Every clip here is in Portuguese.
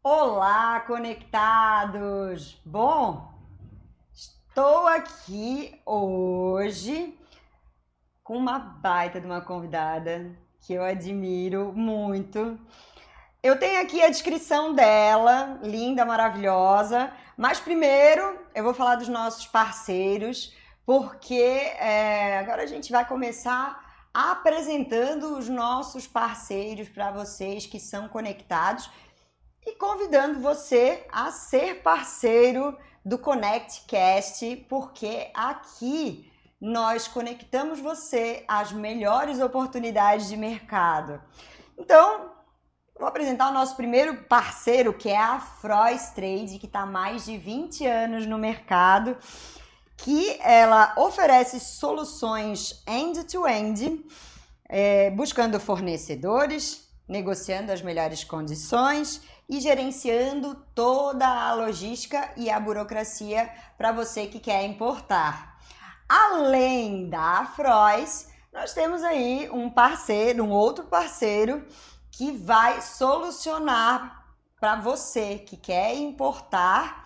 Olá, conectados! Bom, estou aqui hoje com uma baita de uma convidada que eu admiro muito. Eu tenho aqui a descrição dela, linda, maravilhosa, mas primeiro eu vou falar dos nossos parceiros, porque agora a gente vai começar apresentando os nossos parceiros para vocês que são conectados e convidando você a ser parceiro do ConnectCast, porque aqui nós conectamos você às melhores oportunidades de mercado. Então, vou apresentar o nosso primeiro parceiro, que é a Frois Trade, que está há mais de 20 anos no mercado, que ela oferece soluções end-to-end, buscando fornecedores, negociando as melhores condições e gerenciando toda a logística e a burocracia para você que quer importar. Além da Frois, nós temos aí um outro parceiro que vai solucionar para você que quer importar,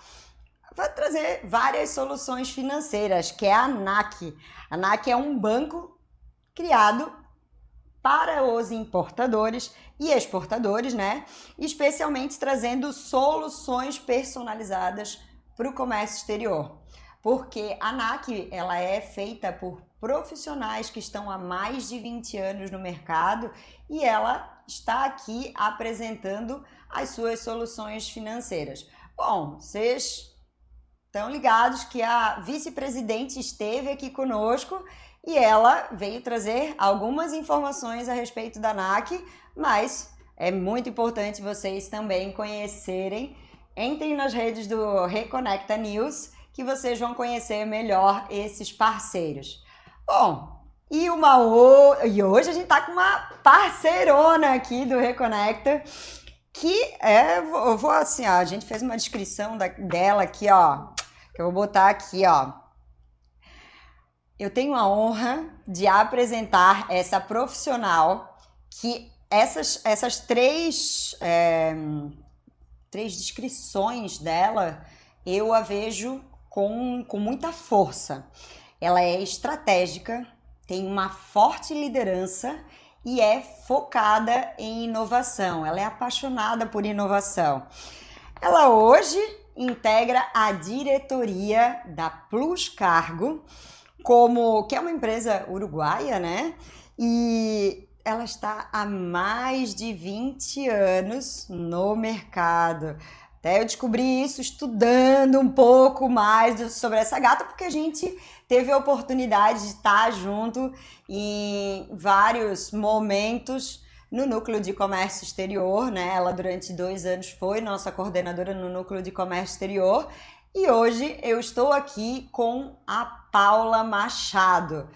vai trazer várias soluções financeiras, que é a ANAC. A ANAC é um banco criado para os importadores e exportadores, né? Especialmente trazendo soluções personalizadas para o comércio exterior. Porque a ANAC, ela é feita por profissionais que estão há mais de 20 anos no mercado e ela está aqui apresentando as suas soluções financeiras. Bom, vocês estão ligados que a vice-presidente esteve aqui conosco e ela veio trazer algumas informações a respeito da ANAC, mas é muito importante vocês também conhecerem. Entrem nas redes do Reconecta News que vocês vão conhecer melhor esses parceiros. Bom, e hoje a gente tá com uma parceirona aqui do Reconecta, que eu vou assim, ó, a gente fez uma descrição dela aqui, ó, que eu vou botar aqui, ó. Eu tenho a honra de apresentar essa profissional que essas três descrições dela, eu a vejo com muita força. Ela é estratégica, tem uma forte liderança e é focada em inovação. Ela é apaixonada por inovação. Ela hoje integra a diretoria da Plus Cargo, que é uma empresa uruguaia, né? E ela está há mais de 20 anos no mercado. Até eu descobri isso estudando um pouco mais sobre essa gata, porque a gente teve a oportunidade de estar junto em vários momentos no Núcleo de Comércio Exterior, né? Ela durante 2 anos foi nossa coordenadora no Núcleo de Comércio Exterior. E hoje eu estou aqui com a Paula Machado.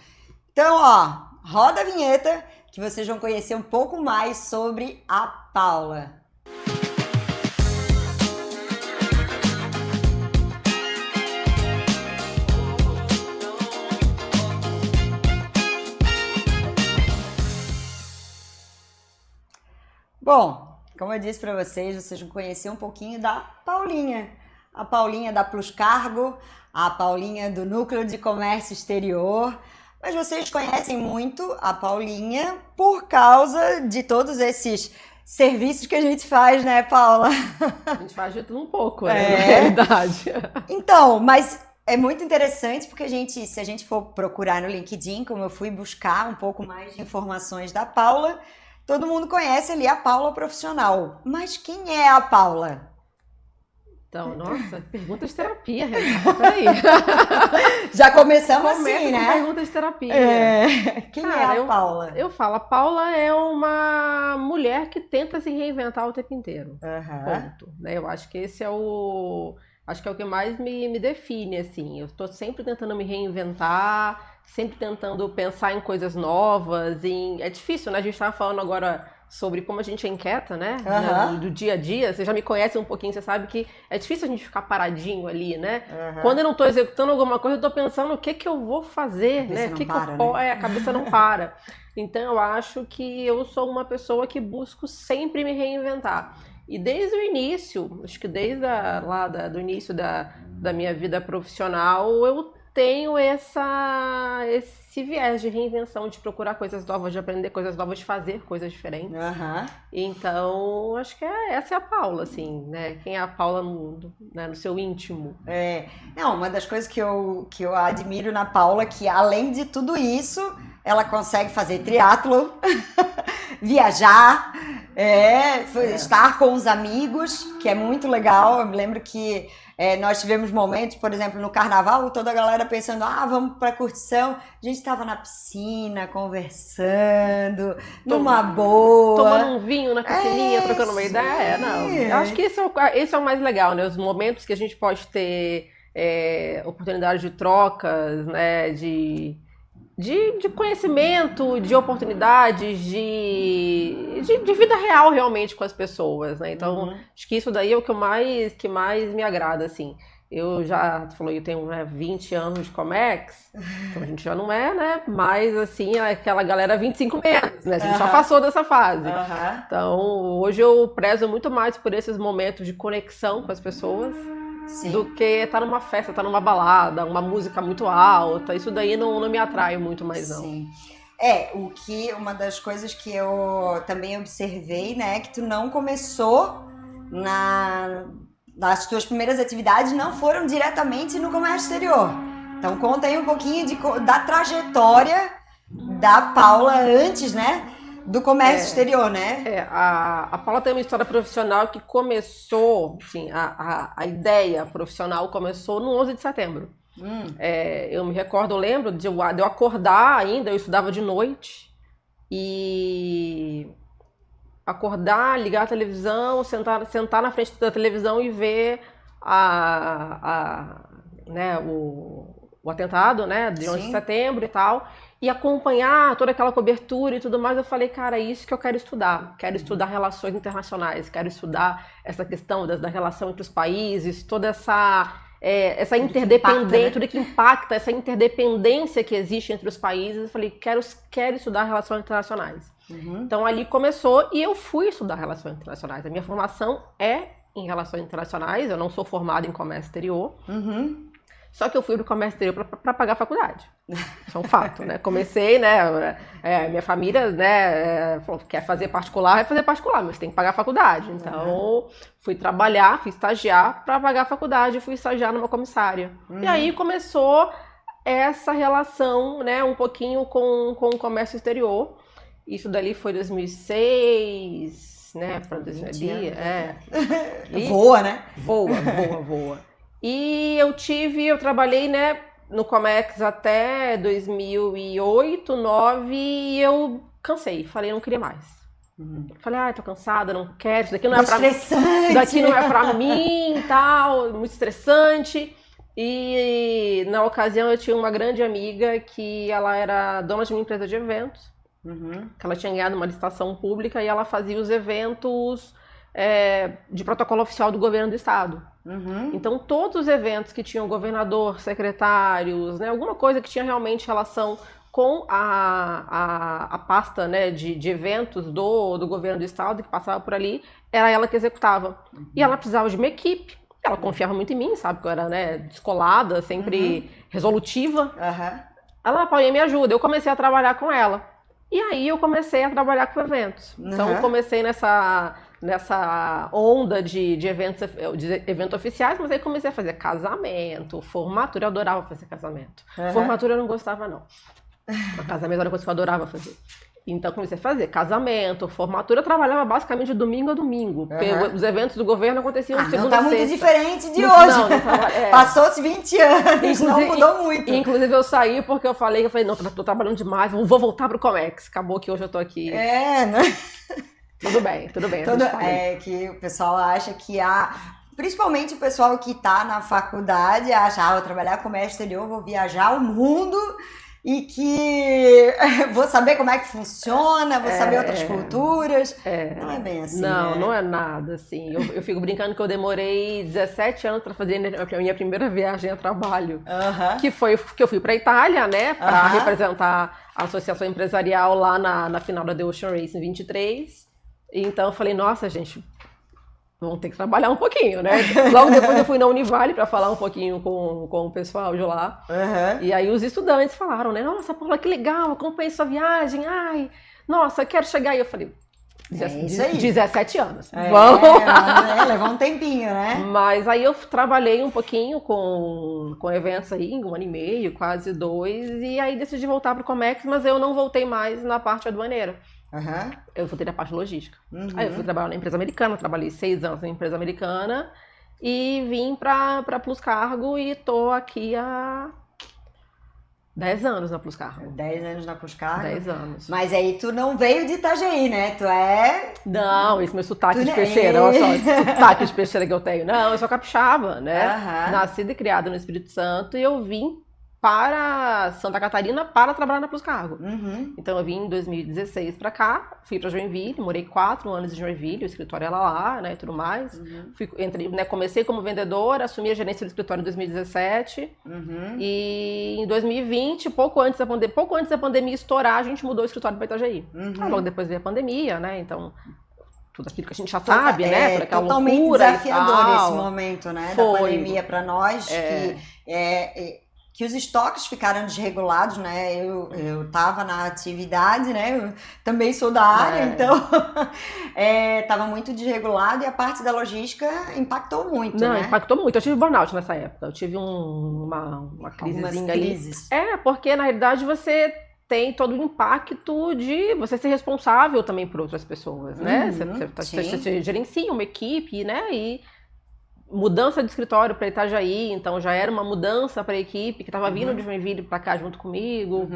Então, ó, roda a vinheta que vocês vão conhecer um pouco mais sobre a Paula. Bom, como eu disse para vocês vão conhecer um pouquinho da Paulinha. A Paulinha da Plus Cargo, a Paulinha do Núcleo de Comércio Exterior. Mas vocês conhecem muito a Paulinha por causa de todos esses serviços que a gente faz, né, Paula? A gente faz de tudo um pouco, né, na realidade. Então, mas é muito interessante porque se a gente for procurar no LinkedIn, como eu fui buscar um pouco mais de informações da Paula, todo mundo conhece ali a Paula profissional. Mas quem é a Paula? Então, nossa, pergunta de terapia, Renata, peraí. Já começamos assim, né? Pergunta de terapia. Quem é a Paula? Eu falo, a Paula é uma mulher que tenta se reinventar o tempo inteiro. Ponto. Né? Eu acho que esse é o que mais me define, assim. Eu estou sempre tentando me reinventar, sempre tentando pensar em coisas novas. É difícil, né? A gente estava falando agora sobre como a gente é inquieta, né? Do dia a dia. Você já me conhece um pouquinho, você sabe que é difícil a gente ficar paradinho ali, né? Quando eu não estou executando alguma coisa, eu estou pensando o que eu vou fazer, né? A cabeça não para. Então eu acho que eu sou uma pessoa que busco sempre me reinventar. E desde o início, acho que desde do início da minha vida profissional, eu tenho esse viés de reinvenção, de procurar coisas novas, de aprender coisas novas, de fazer coisas diferentes. Uhum. Então, acho que essa é a Paula, assim, né? Quem é a Paula no seu íntimo. Não, uma das coisas que eu admiro na Paula é que, além de tudo isso, ela consegue fazer triatlon, viajar, estar com os amigos, que é muito legal. Eu me lembro que nós tivemos momentos, por exemplo, no carnaval, toda a galera pensando, vamos pra curtição. A gente estava na piscina, conversando, numa boa. Tomando um vinho na piscininha, trocando uma ideia. Não, eu acho que esse é o mais legal, né? Os momentos que a gente pode ter oportunidade de trocas, né? De conhecimento, de oportunidades, de vida real realmente com as pessoas, né? Então, acho que isso daí é o que mais me agrada, assim. Eu tenho 20 anos de Comex, então a gente já não é, né? Mas, assim, aquela galera 25 menos, né? A gente já passou dessa fase. Então, hoje eu prezo muito mais por esses momentos de conexão com as pessoas. Sim. Do que estar numa festa, estar numa balada, uma música muito alta. Isso daí não me atrai muito mais, não. Sim. Uma das coisas que eu também observei, né, que tu não começou nas tuas primeiras atividades, não foram diretamente no comércio exterior. Então conta aí um pouquinho da trajetória da Paula antes, né, do comércio exterior, né? A Paula tem uma história profissional que começou, assim, a ideia profissional começou no 11 de setembro. Eu me recordo, eu lembro de eu acordar ainda, eu estudava de noite, e acordar, ligar a televisão, sentar na frente da televisão e ver o atentado, né, de 11 de setembro e tal, e acompanhar toda aquela cobertura e tudo mais. Eu falei, cara, é isso que eu quero estudar. Quero estudar relações internacionais, quero estudar essa questão da relação entre os países, toda essa interdependência, tudo que impacta, essa interdependência que existe entre os países. Eu falei, quero estudar relações internacionais. Então ali começou, e eu fui estudar relações internacionais. A minha formação é em relações internacionais, eu não sou formada em comércio exterior. Só que eu fui pro comércio exterior para pagar a faculdade. Isso é um fato, né? Comecei, né? Minha família, né? Falou, quer fazer particular, vai fazer particular, mas tem que pagar a faculdade. Então, fui trabalhar, fui estagiar para pagar a faculdade, fui estagiar numa comissária. E aí começou essa relação, né? Um pouquinho com o comércio exterior. Isso dali foi 2006, né? Para 2000. Voa, né? Voa. E eu trabalhei, né, no Comex até 2008, 2009, e eu cansei. Falei, não queria mais. Falei, tô cansada, não quero, isso daqui não é pra mim. Daqui não é pra mim e tal, muito estressante. E na ocasião eu tinha uma grande amiga que ela era dona de uma empresa de eventos, que ela tinha ganhado uma licitação pública, e ela fazia os eventos de protocolo oficial do governo do estado. Então, todos os eventos que tinham governador, secretários, né, alguma coisa que tinha realmente relação com a pasta, né, de eventos do governo do estado, que passava por ali, era ela que executava. E ela precisava de uma equipe. Ela confiava muito em mim, sabe? Que eu era, né, descolada, sempre resolutiva. Ela, Paulinha, me ajuda. Eu comecei a trabalhar com ela. E aí eu comecei a trabalhar com eventos. Então, eu comecei nessa onda de eventos oficiais, mas aí comecei a fazer casamento, formatura. Eu adorava fazer casamento. Formatura eu não gostava, não. Mas casamento era uma coisa que eu adorava fazer. Então comecei a fazer casamento, formatura. Eu trabalhava basicamente de domingo a domingo, porque os eventos do governo aconteciam de segunda a sexta. Não tá muito diferente de hoje. Passou-se 20 anos, não mudou muito. Inclusive eu saí porque eu falei, não, tô trabalhando demais, vou voltar pro Comex. Acabou que hoje eu tô aqui. Né? Tudo bem. Que o pessoal acha que principalmente o pessoal que tá na faculdade acha, vou trabalhar com comércio exterior, vou viajar o mundo e que vou saber como é que funciona, vou saber outras culturas. Não é bem assim, Não é nada assim. Eu fico brincando que eu demorei 17 anos para fazer a minha primeira viagem a trabalho. Que foi que eu fui para Itália, né, para representar a associação empresarial lá na final da The Ocean Race em 23. Então eu falei, nossa, gente, vão ter que trabalhar um pouquinho, né? Logo depois eu fui na Univale para falar um pouquinho com o pessoal de lá. E aí os estudantes falaram, né? Nossa, Paula, que legal, acompanhei sua viagem. Ai, nossa, quero chegar aí. Eu falei, 17 anos. Vamos. Levou um tempinho, né? Mas aí eu trabalhei um pouquinho com eventos aí, 1 ano e meio, quase 2. E aí decidi voltar para o Comex, mas eu não voltei mais na parte aduaneira. Eu voltei na parte logística. Aí eu fui trabalhar na empresa americana, trabalhei 6 anos na empresa americana e vim pra Plus Cargo e tô aqui há 10 anos na Plus Cargo. 10 anos na Plus Cargo? 10 anos. Mas aí tu não veio de Itajaí, né? Tu Não, esse meu sotaque de peixeira, olha só, esse sotaque de peixeira que eu tenho. Não, eu sou capixaba, né? Nascida e criada no Espírito Santo e eu vim para Santa Catarina para trabalhar na Plus Cargo. Então eu vim em 2016 para cá, fui para Joinville, morei 4 anos em Joinville, o escritório era lá, né, e tudo mais. Comecei como vendedora, assumi a gerência do escritório em 2017 e em 2020, pouco antes da pandemia estourar, a gente mudou o escritório para Itajaí. Logo depois veio a pandemia, né, então tudo aquilo que a gente já sabe, né, por aquela totalmente loucura desafiador esse momento, né, da pandemia para nós, que os estoques ficaram desregulados, né? Eu tava na atividade, né? Eu também sou da área, então tava muito desregulado e a parte da logística impactou muito, Não, né? impactou muito. Eu tive burnout nessa época. Eu tive uma crisezinha ali. Porque na realidade você tem todo o impacto de você ser responsável também por outras pessoas, né? Você gerencia uma equipe, né? E mudança de escritório para Itajaí, então já era uma mudança para a equipe que estava vindo de Joinville para cá junto comigo.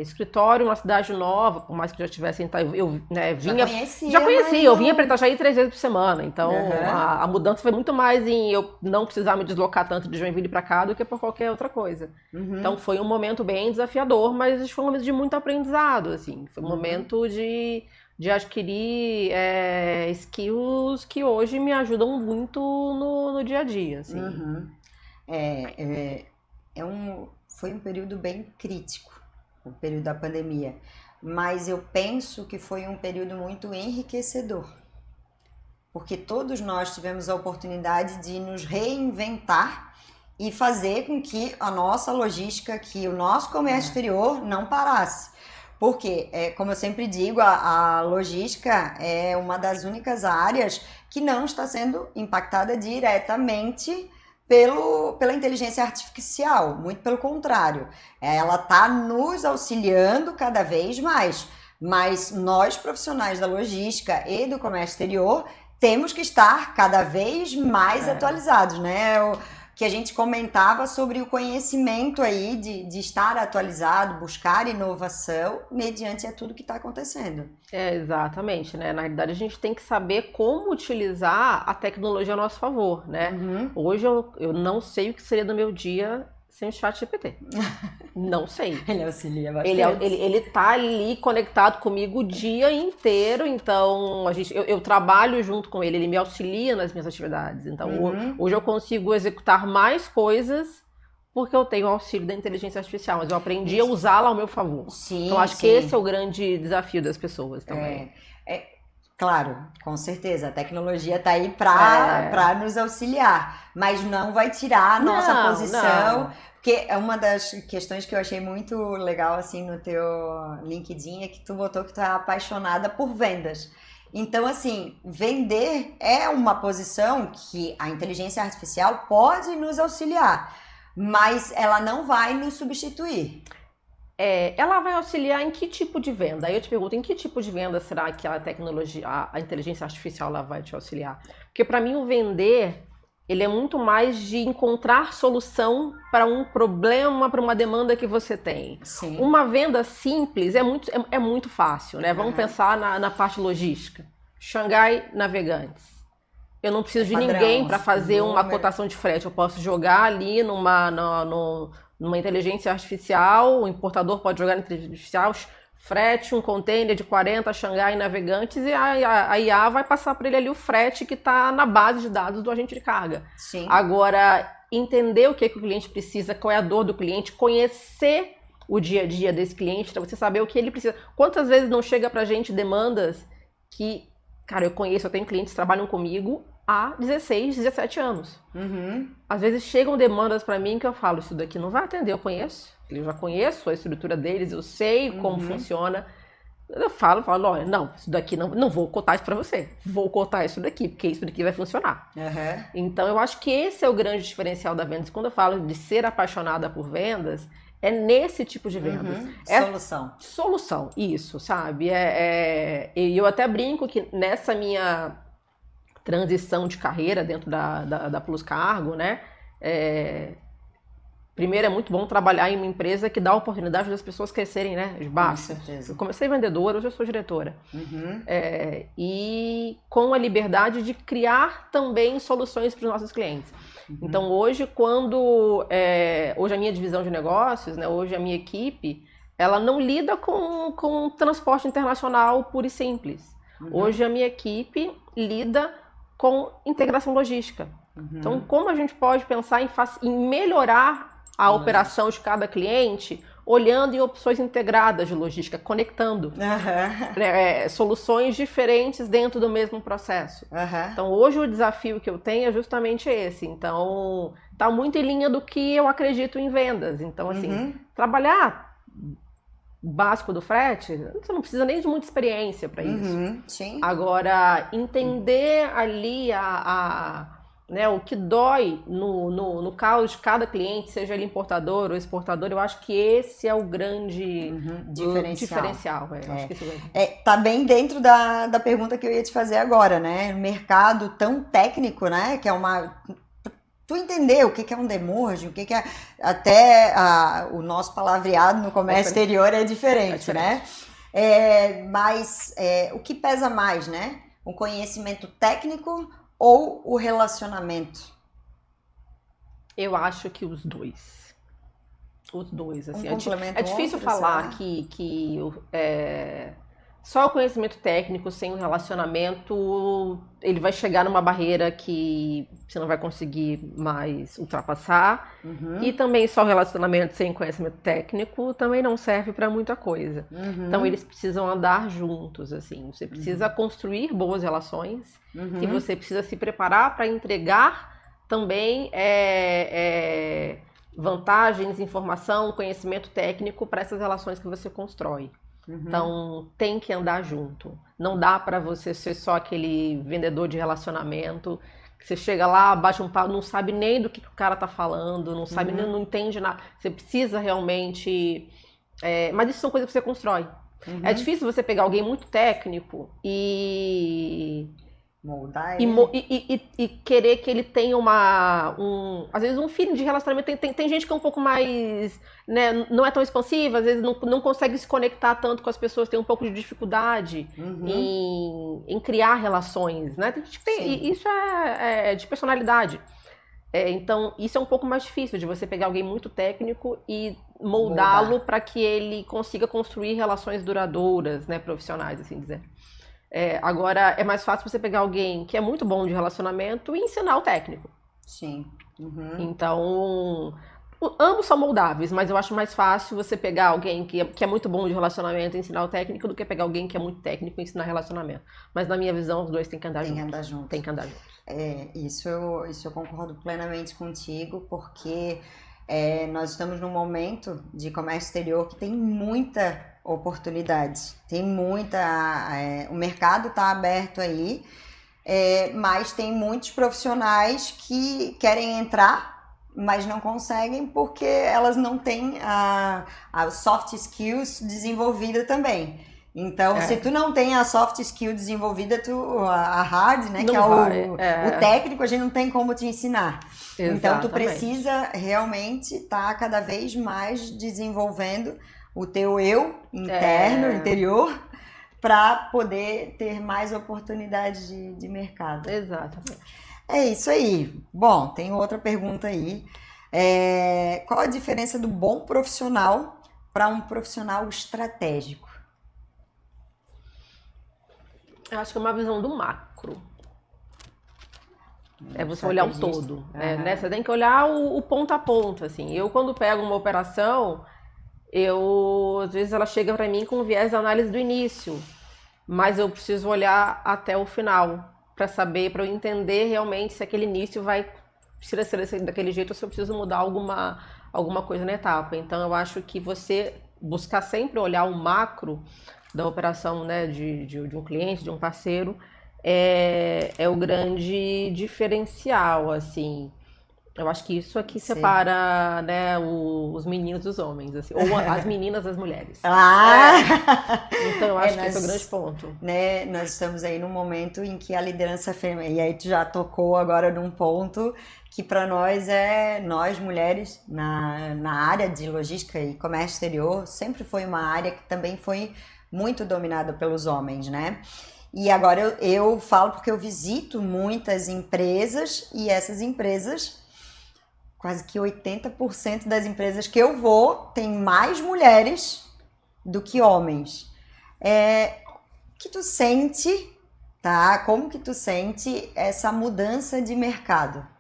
Escritório, uma cidade nova, por mais que já tivesse, eu vinha, já conhecia, eu vinha para Itajaí 3 vezes por semana, então a mudança foi muito mais em eu não precisar me deslocar tanto de Joinville para cá do que por qualquer outra coisa. Então foi um momento bem desafiador, mas foi um momento de muito aprendizado, assim, foi um momento de adquirir skills que hoje me ajudam muito no dia a dia. Assim. Foi um período bem crítico, o período da pandemia, mas eu penso que foi um período muito enriquecedor, porque todos nós tivemos a oportunidade de nos reinventar e fazer com que a nossa logística, que o nosso comércio exterior não parasse. Porque, como eu sempre digo, a logística é uma das únicas áreas que não está sendo impactada diretamente pela inteligência artificial, muito pelo contrário. Ela está nos auxiliando cada vez mais, mas nós, profissionais da logística e do comércio exterior, temos que estar cada vez mais atualizados, né? Que a gente comentava sobre o conhecimento aí de estar atualizado, buscar inovação mediante tudo que está acontecendo. Exatamente, né? Na realidade, a gente tem que saber como utilizar a tecnologia a nosso favor, né? Hoje eu não sei o que seria do meu dia sem o ChatGPT. Não sei. Ele auxilia bastante. Ele tá ali conectado comigo o dia inteiro, então eu trabalho junto com ele me auxilia nas minhas atividades. Então hoje eu consigo executar mais coisas porque eu tenho o auxílio da inteligência artificial, mas eu aprendi a usá-la ao meu favor. Então acho que esse é o grande desafio das pessoas também. Claro, com certeza, a tecnologia está aí para nos auxiliar, mas não vai tirar a nossa posição, porque é uma das questões que eu achei muito legal assim no teu LinkedIn, é que tu botou que tu é apaixonada por vendas. Então, assim, vender é uma posição que a inteligência artificial pode nos auxiliar, mas ela não vai nos substituir. Ela vai auxiliar em que tipo de venda? Aí eu te pergunto, em que tipo de venda será que a tecnologia, a inteligência artificial ela vai te auxiliar? Porque para mim o vender, ele é muito mais de encontrar solução para um problema, para uma demanda que você tem. Sim. Uma venda simples é muito fácil, né? Vamos pensar na parte logística. Xangai Navegantes. Eu não preciso de ninguém para fazer uma cotação de frete. Eu posso jogar ali numa inteligência artificial, o importador pode jogar na inteligência artificial, frete um container de 40 Xangai Navegantes e a IA vai passar para ele ali o frete que está na base de dados do agente de carga. Sim. Agora, entender o que o cliente precisa, qual é a dor do cliente, conhecer o dia a dia desse cliente, para você saber o que ele precisa. Quantas vezes não chega para a gente demandas que Cara, eu tenho clientes que trabalham comigo há 16, 17 anos. Às vezes chegam demandas para mim que eu falo, isso daqui não vai atender, eu já conheço a estrutura deles, eu sei como funciona. Eu falo, olha, não, isso daqui não vou cotar isso para você, vou cotar isso daqui, porque isso daqui vai funcionar. Então eu acho que esse é o grande diferencial da vendas. Quando eu falo de ser apaixonada por vendas, é nesse tipo de vendas. Solução, isso, sabe? E eu até brinco que nessa minha transição de carreira dentro da Plus Cargo, né? Primeiro, é muito bom trabalhar em uma empresa que dá a oportunidade das pessoas crescerem, né? De baixo. Com certeza. Eu comecei vendedora, hoje eu sou diretora. E com a liberdade de criar também soluções para os nossos clientes. Então, hoje a minha divisão de negócios, né? Hoje a minha equipe, ela não lida com transporte internacional puro e simples. Hoje a minha equipe lida com integração logística. Então, como a gente pode pensar em melhorar a operação de cada cliente, olhando em opções integradas de logística, conectando soluções diferentes dentro do mesmo processo. Então, hoje o desafio que eu tenho é justamente esse. Então, está muito em linha do que eu acredito em vendas. Então, assim, trabalhar básico do frete, você não precisa nem de muita experiência para isso. Sim. Agora, entender ali né, o que dói no caso de cada cliente, seja ele importador ou exportador, eu acho que esse é o grande diferencial. Acho que tá bem dentro da pergunta que eu ia te fazer agora, né? Mercado tão técnico, né? Que é tu entender o que é um demurge, o que é até o nosso palavreado no comércio exterior é diferente, né? Mas o que pesa mais, né? O conhecimento técnico ou o relacionamento? Eu acho que os dois. Os dois, assim. É difícil falar que só o conhecimento técnico sem o relacionamento, ele vai chegar numa barreira que você não vai conseguir mais ultrapassar. E também só o relacionamento sem conhecimento técnico também não serve para muita coisa. Então eles precisam andar juntos, assim. Você precisa construir boas relações e você precisa se preparar para entregar também vantagens, informação, conhecimento técnico para essas relações que você constrói. Então, tem que andar junto. Não dá para você ser só aquele vendedor de relacionamento que você chega lá, bate um papo, não sabe nem do que o cara tá falando, não sabe, não entende nada. Você precisa realmente... mas isso são coisas que você constrói. É difícil você pegar alguém muito técnico moldar e querer que ele tenha às vezes um feeling de relacionamento. Tem gente que é um pouco mais, né, não é tão expansiva, às vezes não consegue se conectar tanto com as pessoas, tem um pouco de dificuldade em criar relações, né? Isso é de personalidade. Então, isso é um pouco mais difícil, de você pegar alguém muito técnico e moldá-lo para que ele consiga construir relações duradouras, né, profissionais, assim dizer. Agora, é mais fácil você pegar alguém que é muito bom de relacionamento e ensinar o técnico. Sim. Então, ambos são moldáveis, mas eu acho mais fácil você pegar alguém que é muito bom de relacionamento e ensinar o técnico do que pegar alguém que é muito técnico e ensinar relacionamento. Mas na minha visão, os dois têm que andar juntos. Tem que andar juntos. Isso eu concordo plenamente contigo, porque nós estamos num momento de comércio exterior que tem muita oportunidade, tem muita... o mercado está aberto aí, mas tem muitos profissionais que querem entrar, mas não conseguem porque elas não têm a soft skills desenvolvida também. Então, se tu não tem a soft skill desenvolvida, a hard, né, que o técnico, a gente não tem como te ensinar. Exatamente. Então, tu precisa realmente estar cada vez mais desenvolvendo o teu eu interno, interior, para poder ter mais oportunidades de mercado. Exatamente. É isso aí. Bom, tem outra pergunta aí. Qual a diferença do bom profissional para um profissional estratégico? Eu acho que é uma visão do macro. Você olhar o todo. Né? Você tem que olhar o ponto a ponto. Assim. Eu, quando pego uma operação, às vezes ela chega para mim com um viés de análise do início. mas eu preciso olhar até o final para saber, para eu entender realmente se aquele início vai ser daquele jeito ou se eu preciso mudar alguma coisa na etapa. Então eu acho que você buscar sempre olhar o macro da operação, né, de um cliente, de um parceiro, é o grande diferencial, assim. Eu acho que isso aqui separa, né, os meninos dos homens, assim, ou as meninas das mulheres. Então eu acho que esse é o grande ponto. Né, nós estamos aí num momento em que a liderança feminina, e aí tu já tocou agora num ponto que para nós nós mulheres na área de logística e comércio exterior, sempre foi uma área que também foi muito dominada pelos homens, né? E agora eu falo porque eu visito muitas empresas e essas empresas, quase que 80% das empresas que eu vou tem mais mulheres do que homens. Que tu sente, tá? Como que tu sente essa mudança de mercado?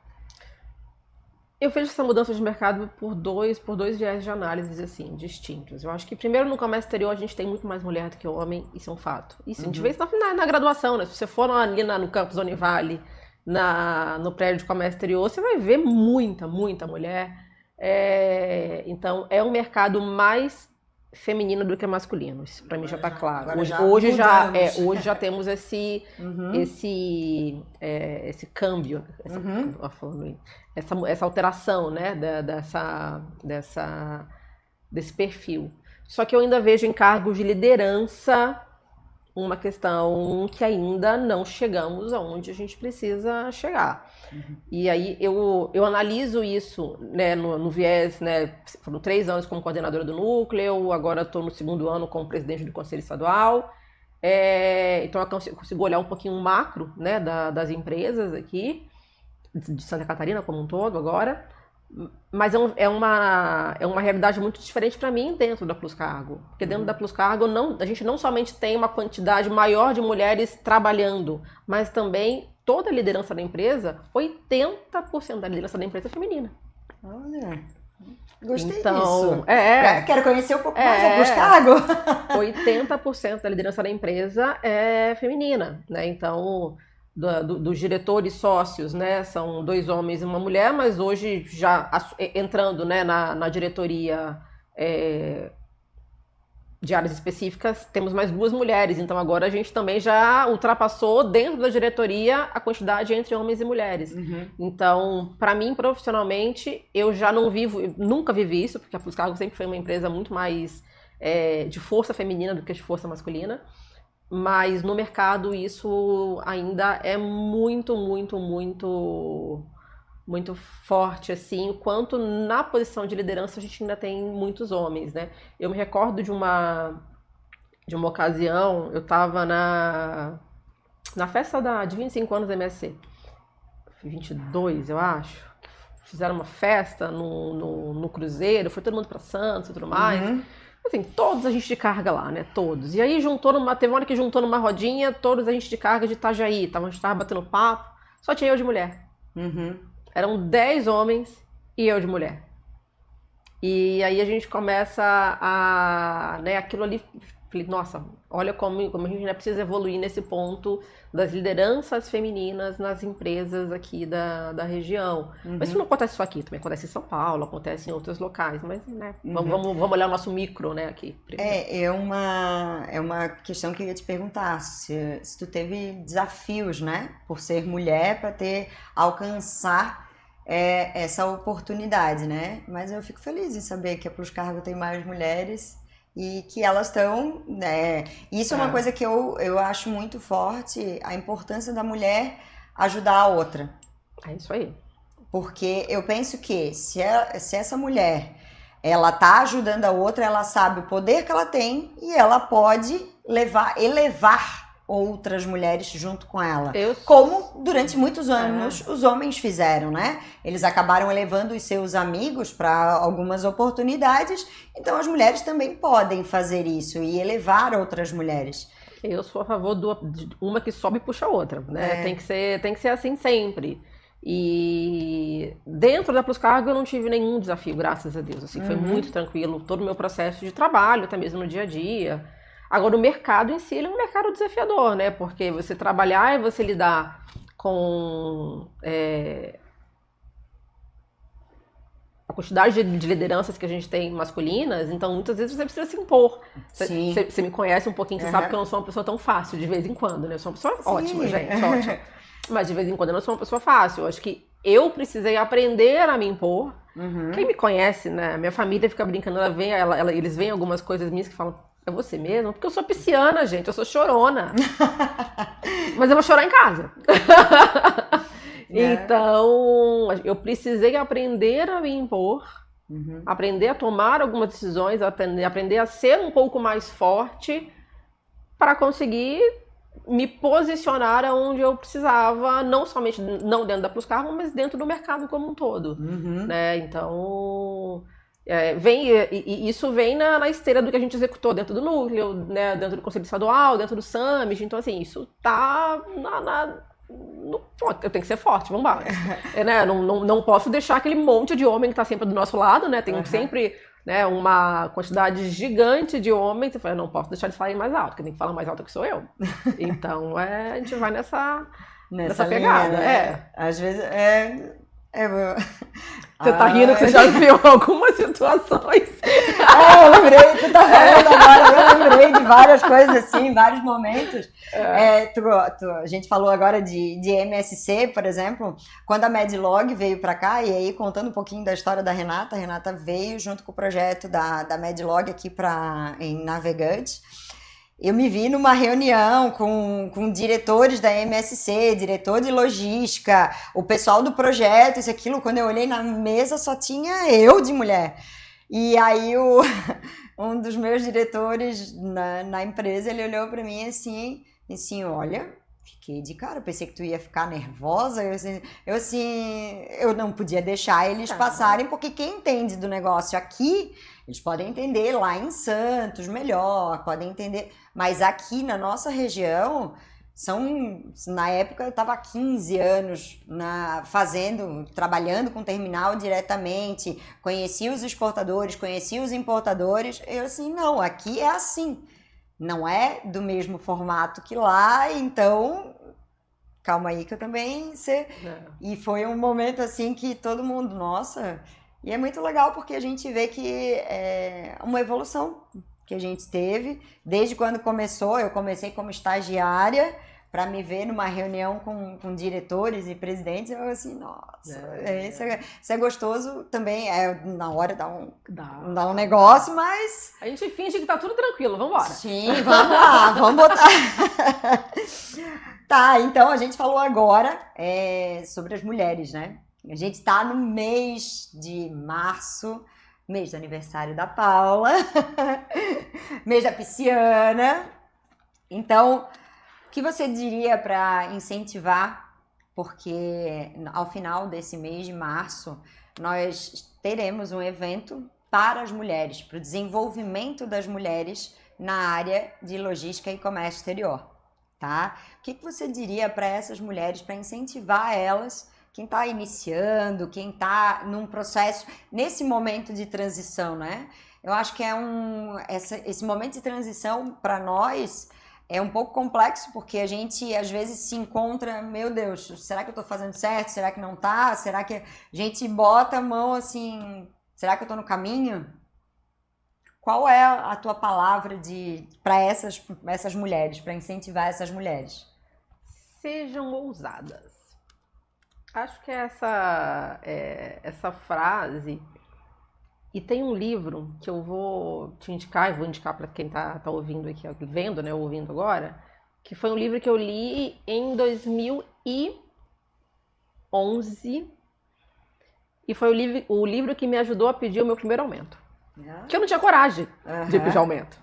Eu vejo essa mudança de mercado por dois viés de análise assim, distintos. Eu acho que primeiro no comércio exterior a gente tem muito mais mulher do que homem, isso é um fato. Isso a gente vê isso na graduação, né? Se você for ali no campus Univale, no prédio de comércio exterior, você vai ver muita mulher. Então é um mercado mais feminino do que masculino. Isso para mim já está claro. Hoje já temos esse câmbio, essa alteração, né, desse perfil. Só que eu ainda vejo em cargos de liderança uma questão que ainda não chegamos aonde a gente precisa chegar. E aí eu analiso isso, né, no viés, né, foram 3 anos como coordenadora do núcleo, agora estou no 2º ano como presidente do Conselho Estadual, então eu consigo olhar um pouquinho o macro, né, das empresas aqui, de Santa Catarina como um todo agora, mas é uma realidade muito diferente para mim dentro da Plus Cargo. Porque dentro da Plus Cargo a gente não somente tem uma quantidade maior de mulheres trabalhando, mas também toda a liderança da empresa, 80% da liderança da empresa é feminina. Olha, gostei disso. Quero conhecer um pouco mais a Plus Cargo. 80% da liderança da empresa é feminina, né? Então, dos diretores sócios, né, são 2 homens e uma mulher, mas hoje já entrando, né, na diretoria de áreas específicas, temos mais 2 mulheres, então agora a gente também já ultrapassou dentro da diretoria a quantidade entre homens e mulheres. Então, para mim, profissionalmente, eu já nunca vivi isso, porque a Plus Cargo sempre foi uma empresa muito mais de força feminina do que de força masculina. Mas no mercado isso ainda é muito forte, assim, enquanto na posição de liderança a gente ainda tem muitos homens, né? Eu me recordo de uma ocasião, eu estava na festa de 25 anos da MSC, 22, eu acho, fizeram uma festa no cruzeiro, foi todo mundo para Santos e tudo mais. Assim, todos a gente de carga lá, né? Todos. E aí teve uma hora que juntou numa rodinha, todos a gente de carga de Itajaí. A gente tava batendo papo, só tinha eu de mulher. Eram 10 homens e eu de mulher. E aí a gente começa né, aquilo ali, falei, nossa, olha como a gente ainda precisa evoluir nesse ponto das lideranças femininas nas empresas aqui da região. Mas isso não acontece só aqui, também acontece em São Paulo, acontece em outros locais, mas né, vamos olhar o nosso micro, né, aqui. É uma questão que eu ia te perguntar, se tu teve desafios, né, por ser mulher, para alcançar essa oportunidade, né? Mas eu fico feliz em saber que a Plus Cargo tem mais mulheres e que elas estão, né? Isso é uma coisa que eu acho muito forte, a importância da mulher ajudar a outra. É isso aí. Porque eu penso que se essa mulher, ela tá ajudando a outra, ela sabe o poder que ela tem e ela pode elevar outras mulheres junto com ela. Como durante muitos anos os homens fizeram, né? Eles acabaram elevando os seus amigos para algumas oportunidades, então as mulheres também podem fazer isso e elevar outras mulheres. Eu sou a favor de uma que sobe e puxa a outra, né? Tem que ser assim sempre. E dentro da Plus Cargo eu não tive nenhum desafio, graças a Deus. Assim, foi muito tranquilo todo o meu processo de trabalho, até mesmo no dia a dia. Agora, o mercado em si, ele é um mercado desafiador, né? Porque você trabalhar e você lidar com a quantidade de lideranças que a gente tem masculinas, então muitas vezes você precisa se impor. Você me conhece um pouquinho, você sabe que eu não sou uma pessoa tão fácil de vez em quando, né? Eu sou uma pessoa ótima, gente, ótima. Mas de vez em quando eu não sou uma pessoa fácil. Eu acho que eu precisei aprender a me impor. Quem me conhece, né? Minha família fica brincando, eles veem algumas coisas minhas que falam, é você mesmo? Porque eu sou pisciana, gente, eu sou chorona. Mas eu vou chorar em casa. Então, eu precisei aprender a me impor, aprender a tomar algumas decisões, aprender a ser um pouco mais forte para conseguir me posicionar onde eu precisava, não somente não dentro da Plus Cargo, mas dentro do mercado como um todo. Né? Então, isso vem na esteira do que a gente executou dentro do núcleo, né? Dentro do Conselho Estadual, dentro do Summit. Então, assim, isso tá eu tenho que ser forte, vamos embora. Né? Não posso deixar aquele monte de homem que está sempre do nosso lado, né? Tem sempre, né, uma quantidade gigante de homens. Eu falei, não posso deixar eles falarem mais alto, porque tem que falar mais alto que sou eu. Então, a gente vai nessa pegada. Linha, né? Às vezes Você tá rindo que você já viu algumas situações. Eu lembrei, tu tá falando agora, eu lembrei de várias coisas assim, vários momentos. A gente falou agora de MSC, por exemplo, quando a Medlog veio para cá, e aí contando um pouquinho da história da Renata, a Renata veio junto com o projeto da Medlog aqui em Navegante. Eu me vi numa reunião com diretores da MSC, diretor de logística, o pessoal do projeto, isso e aquilo. Quando eu olhei na mesa, só tinha eu de mulher. E aí um dos meus diretores na empresa, ele olhou para mim assim, olha, fiquei de cara, eu pensei que tu ia ficar nervosa. Eu não podia deixar eles passarem, porque quem entende do negócio aqui, eles podem entender lá em Santos melhor, podem entender, mas aqui na nossa região, na época eu estava há 15 anos trabalhando com terminal diretamente, conhecia os exportadores, conhecia os importadores, eu assim, não, aqui é assim, não é do mesmo formato que lá, então calma aí que eu também sei. E foi um momento assim que todo mundo, nossa, e é muito legal porque a gente vê que é uma evolução que a gente teve, desde quando começou, eu comecei como estagiária, para me ver numa reunião com diretores e presidentes, eu assim, nossa, isso é gostoso também, na hora dá um negócio, mas... A gente finge que tá tudo tranquilo, vamos embora. Sim, vamos lá, vamos botar... Tá, então a gente falou agora sobre as mulheres, né? A gente tá no mês de março, mês do aniversário da Paula, mês da pisciana. Então, o que você diria para incentivar? Porque ao final desse mês de março, nós teremos um evento para as mulheres, para o desenvolvimento das mulheres na área de logística e comércio exterior, tá? O que você diria para essas mulheres, para incentivar elas, quem está iniciando, quem está num processo, nesse momento de transição, né? Eu acho que esse momento de transição, para nós, é um pouco complexo, porque a gente, às vezes, se encontra, meu Deus, será que eu estou fazendo certo? Será que não tá? Será que a gente bota a mão assim, será que eu estou no caminho? Qual é a tua palavra para essas mulheres, para incentivar essas mulheres? Sejam ousadas. Acho que essa frase, e tem um livro que eu vou te indicar, e vou indicar para quem tá ouvindo aqui, vendo, né, ouvindo agora, que foi um livro que eu li em 2011, e foi o livro que me ajudou a pedir o meu primeiro aumento. Que eu não tinha coragem de pedir aumento.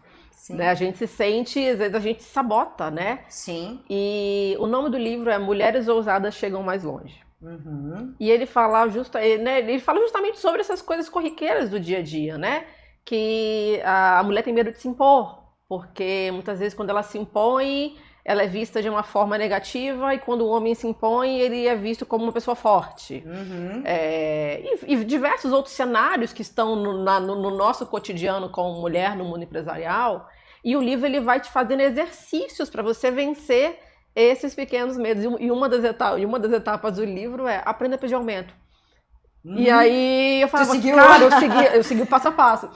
Né? A gente se sente, às vezes a gente se sabota, né? Sim. E o nome do livro é Mulheres Ousadas Chegam Mais Longe. E ele fala justamente sobre essas coisas corriqueiras do dia a dia, né? Que a mulher tem medo de se impor, porque muitas vezes quando ela se impõe, ela é vista de uma forma negativa, e quando o homem se impõe, ele é visto como uma pessoa forte. E diversos outros cenários que estão no nosso cotidiano como mulher no mundo empresarial, E o livro ele vai te fazendo exercícios para você vencer esses pequenos medos. E uma das etapas do livro é aprenda a pedir aumento. E aí eu falava, cara, eu segui o passo a passo.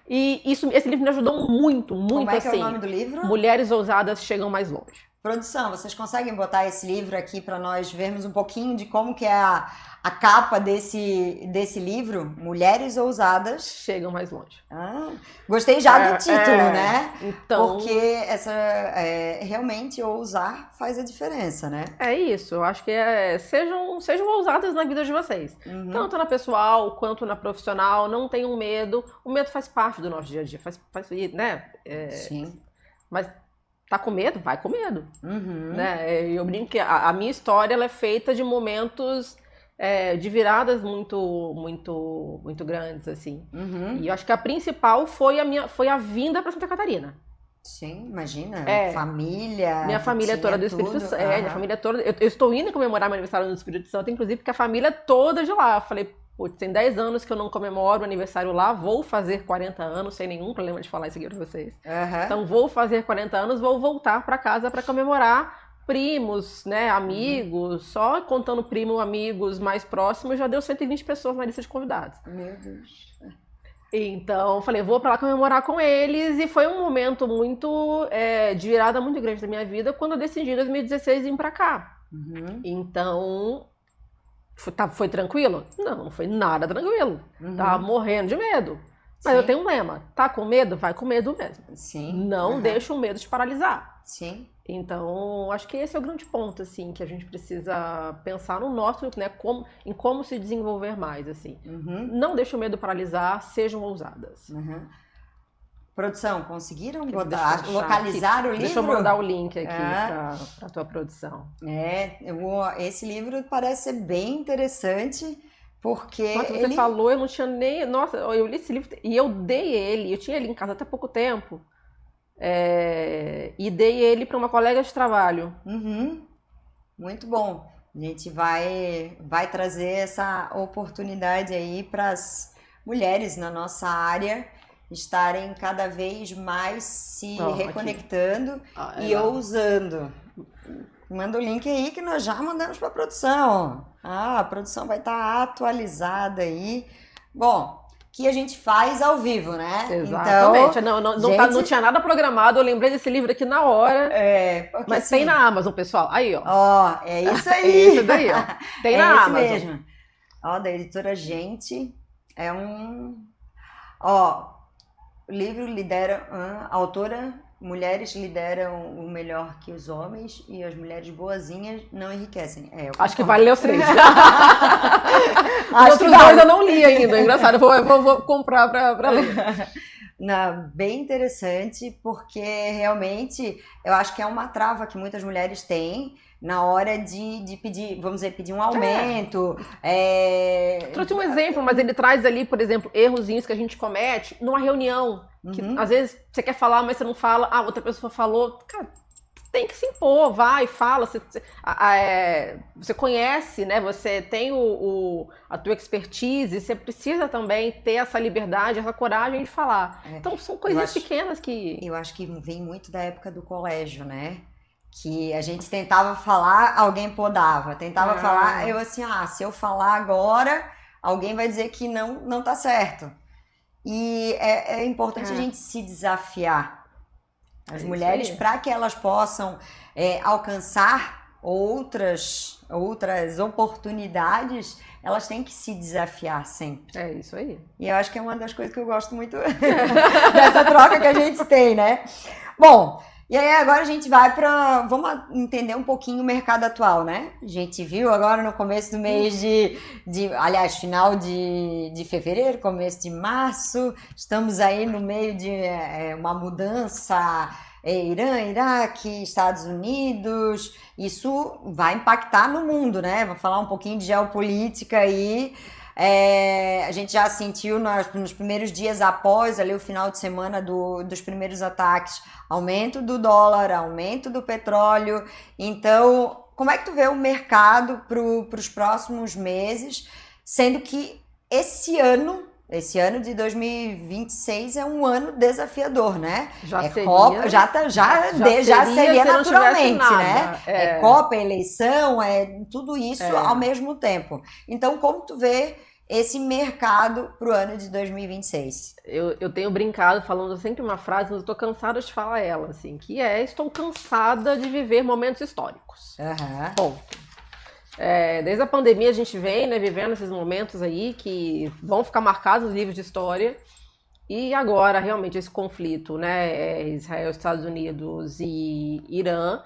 E esse livro me ajudou muito, muito. Como é assim. Que é o nome do livro? Mulheres Ousadas Chegam Mais Longe. Produção, vocês conseguem botar esse livro aqui para nós vermos um pouquinho de como que é a capa desse livro? Mulheres Ousadas Chegam Mais Longe. Gostei já do título, né? Então, porque realmente ousar faz a diferença, né? É isso, eu acho que sejam ousadas na vida de vocês. Tanto na pessoal quanto na profissional, não tenham medo. O medo faz parte do nosso dia a dia, faz né? Sim. Mas tá com medo? Vai com medo. Né? Eu brinco que a minha história ela é feita de momentos de viradas muito, muito, muito grandes, assim. E eu acho que a principal foi a vinda para Santa Catarina. Sim, imagina. Família. Minha família toda do Espírito Santo. Minha família toda. Eu estou indo comemorar meu aniversário no Espírito Santo, inclusive, porque a família toda de lá. Eu falei, putz, tem 10 anos que eu não comemoro o aniversário lá, vou fazer 40 anos, sem nenhum problema de falar isso aqui pra vocês. Então vou fazer 40 anos, vou voltar pra casa pra comemorar primos, né, amigos, só contando primo, amigos mais próximos, já deu 120 pessoas na lista de convidados. Meu Deus. Então, falei, vou pra lá comemorar com eles, e foi um momento muito, de virada muito grande da minha vida, quando eu decidi em 2016 vir pra cá. Então, foi tranquilo? Não foi nada tranquilo. Tava morrendo de medo. Mas eu tenho um lema, tá com medo? Vai com medo mesmo. Sim. Não deixa o medo te paralisar. Sim. Então, acho que esse é o grande ponto, assim, que a gente precisa pensar no nosso, né, em como se desenvolver mais, assim. Não deixa o medo paralisar, sejam ousadas. Produção, conseguiram localizar o livro? Deixa eu mandar o link aqui para a tua produção. Esse livro parece ser bem interessante, porque Nossa, você falou, eu não tinha nem... Nossa, eu li esse livro e eu tinha ele em casa até pouco tempo. E dei ele para uma colega de trabalho. Muito bom. A gente vai trazer essa oportunidade aí para as mulheres na nossa área estarem cada vez mais se reconectando e ousando. Manda o link aí que nós já mandamos para a produção. A produção vai estar atualizada aí. Bom, que a gente faz ao vivo, né? Exatamente. Então, não tinha nada programado, eu lembrei desse livro aqui na hora. Mas assim, tem na Amazon, pessoal. Aí, ó. Ó, é isso aí. É isso daí, ó. Tem na Amazon. É isso mesmo. Ó, da editora Gente. Ó, o livro lidera... A autora... Mulheres lideram o melhor que os homens e as mulheres boazinhas não enriquecem. Acho que vale ler os 3. Os outros 2 eu não li ainda, engraçado. Eu vou comprar para ler. Bem interessante, porque realmente eu acho que é uma trava que muitas mulheres têm na hora de pedir, vamos dizer, pedir um aumento. Trouxe um exemplo, mas ele traz ali, por exemplo, errozinhos que a gente comete numa reunião. Que às vezes você quer falar, mas você não fala. Outra pessoa falou. Cara, tem que se impor, vai, fala. Você conhece, né? Você tem a tua expertise, você precisa também ter essa liberdade, essa coragem de falar. Então são coisas pequenas que... Eu acho que vem muito da época do colégio, né? Que a gente tentava falar, alguém podava. Tentava falar, eu assim, se eu falar agora, alguém vai dizer que não tá certo. E é importante a gente se desafiar. As mulheres, para que elas possam alcançar outras oportunidades, elas têm que se desafiar sempre. É isso aí. E eu acho que é uma das coisas que eu gosto muito dessa troca que a gente tem, né? Bom, e aí agora a gente vai vamos entender um pouquinho o mercado atual, né? A gente viu agora no começo do mês aliás, final de fevereiro, começo de março, estamos aí no meio de uma mudança, Irã, Iraque, Estados Unidos, isso vai impactar no mundo, né? Vou falar um pouquinho de geopolítica aí. A gente já sentiu nos primeiros dias após ali o final de semana dos primeiros ataques, aumento do dólar, aumento do petróleo. Então, como é que tu vê o mercado para os próximos meses, sendo que esse ano esse ano de 2026 é um ano desafiador, né? Já seria, Copa, já seria naturalmente, né? É Copa, eleição, tudo isso ao mesmo tempo. Então, como tu vê esse mercado para o ano de 2026? Eu tenho brincado falando sempre uma frase, mas eu tô cansada de falar ela, assim, que estou cansada de viver momentos históricos. Ponto. Desde a pandemia a gente vem, né, vivendo esses momentos aí que vão ficar marcados nos livros de história. E agora, realmente, esse conflito, né, Israel, Estados Unidos e Irã,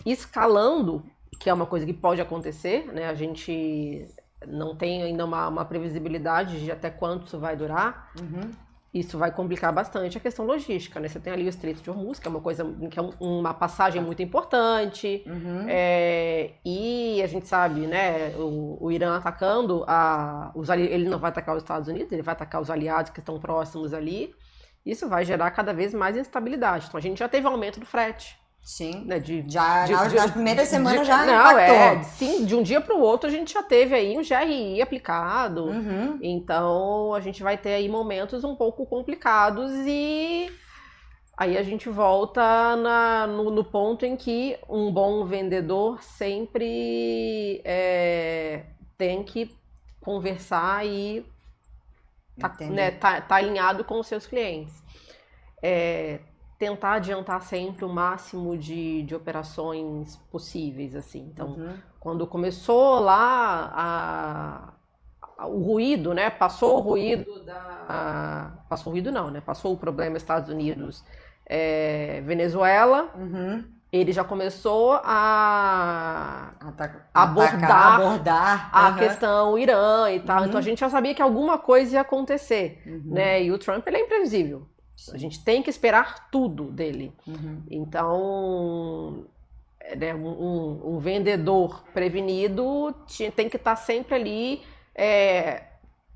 escalando, que é uma coisa que pode acontecer, né, a gente não tem ainda uma previsibilidade de até quanto isso vai durar. Isso vai complicar bastante a questão logística, né? Você tem ali o Estreito de Hormuz, que é uma coisa, que é uma passagem muito importante. E a gente sabe, né? O Irã atacando, ele não vai atacar os Estados Unidos, ele vai atacar os aliados que estão próximos ali. Isso vai gerar cada vez mais instabilidade. Então a gente já teve aumento do frete. Sim, né, nas primeiras semanas já impactou. Sim, de um dia para o outro a gente já teve aí um GRI aplicado. Então a gente vai ter aí momentos um pouco complicados e aí a gente volta no ponto em que um bom vendedor sempre tem que conversar e tá alinhado com os seus clientes. Tentar adiantar sempre o máximo de operações possíveis, assim. Então, quando começou lá o ruído, né? Passou o ruído passou o ruído não, né? Passou o problema Estados Unidos, Venezuela, ele já começou a abordar a questão Irã e tal. Então, a gente já sabia que alguma coisa ia acontecer, né? E o Trump, ele é imprevisível. A gente tem que esperar tudo dele. Então, né, um vendedor prevenido tem que estar sempre ali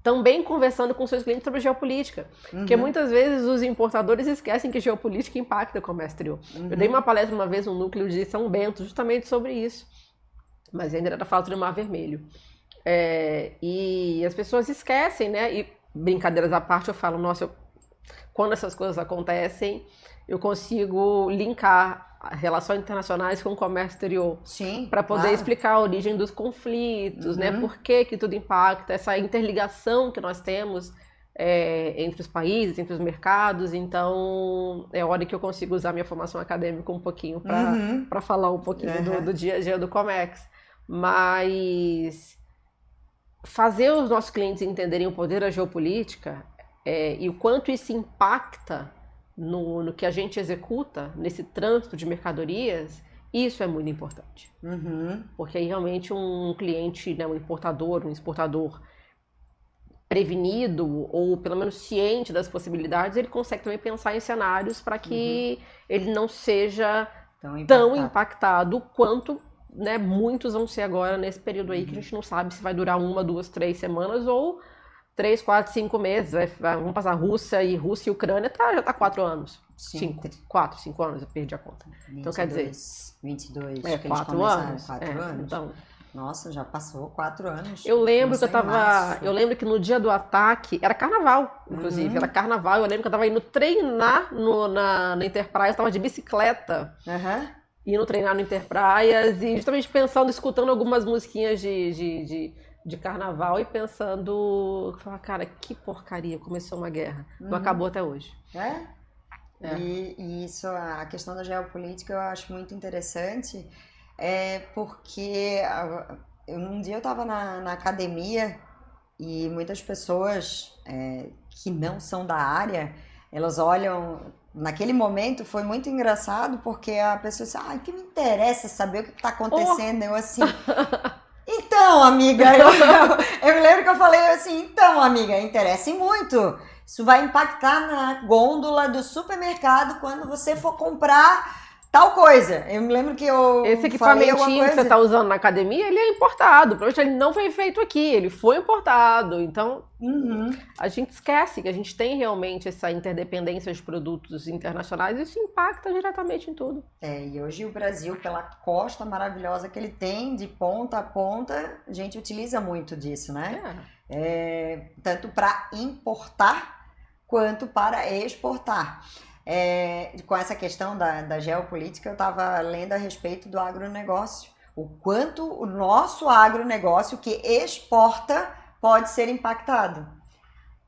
também conversando com seus clientes sobre geopolítica. Porque muitas vezes os importadores esquecem que geopolítica impacta o comércio exterior. Eu dei uma palestra uma vez no núcleo de São Bento justamente sobre isso. Mas ainda era falta do Mar Vermelho. E as pessoas esquecem, né? E brincadeiras à parte, eu falo, nossa, quando essas coisas acontecem, eu consigo linkar relações internacionais com o comércio exterior. Sim, para poder explicar a origem dos conflitos, né? Por que tudo impacta, essa interligação que nós temos entre os países, entre os mercados. Então, é hora que eu consigo usar minha formação acadêmica um pouquinho para falar um pouquinho do dia a dia do Comex. Mas fazer os nossos clientes entenderem o poder da geopolítica e o quanto isso impacta no que a gente executa, nesse trânsito de mercadorias, isso é muito importante. Porque aí realmente um cliente, né, um importador, um exportador prevenido ou pelo menos ciente das possibilidades, ele consegue também pensar em cenários para que ele não seja tão impactado quanto, né, muitos vão ser agora nesse período aí que a gente não sabe se vai durar 1, 2, 3 semanas ou 3, 4, 5 meses. Vamos passar Rússia e Ucrânia, já tá 4 anos. 4, 5 anos, eu perdi a conta. 22, então quer dizer... 22, 4 anos. 4 anos. Então, nossa, já passou 4 anos. Eu lembro eu lembro que no dia do ataque, era carnaval, inclusive, era carnaval, eu lembro que eu tava indo treinar na Enterprise, tava de bicicleta. Indo treinar no Enterprise e justamente pensando, escutando algumas musiquinhas de carnaval e pensando, cara, que porcaria, começou uma guerra, não acabou até hoje. E isso, a questão da geopolítica eu acho muito interessante, porque um dia eu estava na academia e muitas pessoas que não são da área, elas olham, naquele momento foi muito engraçado porque a pessoa disse, o que me interessa saber o que está acontecendo? Eu assim... Então, amiga, eu me lembro que eu falei assim, então, amiga, interessa muito. Isso vai impactar na gôndola do supermercado quando você for comprar tal coisa. Eu me lembro que eu esse equipamentinho que você está usando na academia, ele é importado. Provavelmente ele não foi feito aqui, ele foi importado. Então, a gente esquece que a gente tem realmente essa interdependência de produtos internacionais e isso impacta diretamente em tudo. E hoje o Brasil, pela costa maravilhosa que ele tem, de ponta a ponta, a gente utiliza muito disso, né? Tanto para importar quanto para exportar. Com essa questão da geopolítica, eu estava lendo a respeito do agronegócio. O quanto o nosso agronegócio que exporta pode ser impactado.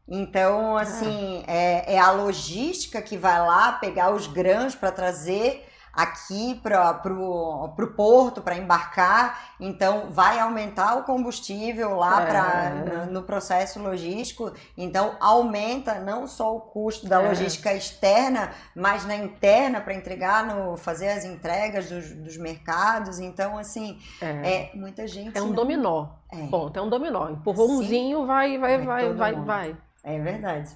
Então, assim, é a logística que vai lá pegar os grãos para trazer aqui para o porto, para embarcar. Então, vai aumentar o combustível lá no processo logístico. Então, aumenta não só o custo da logística externa, mas na interna para entregar, fazer as entregas dos mercados. Então, assim, muita gente... É um dominó. Ponto, é um dominó. Empurrou umzinho, vai. É verdade.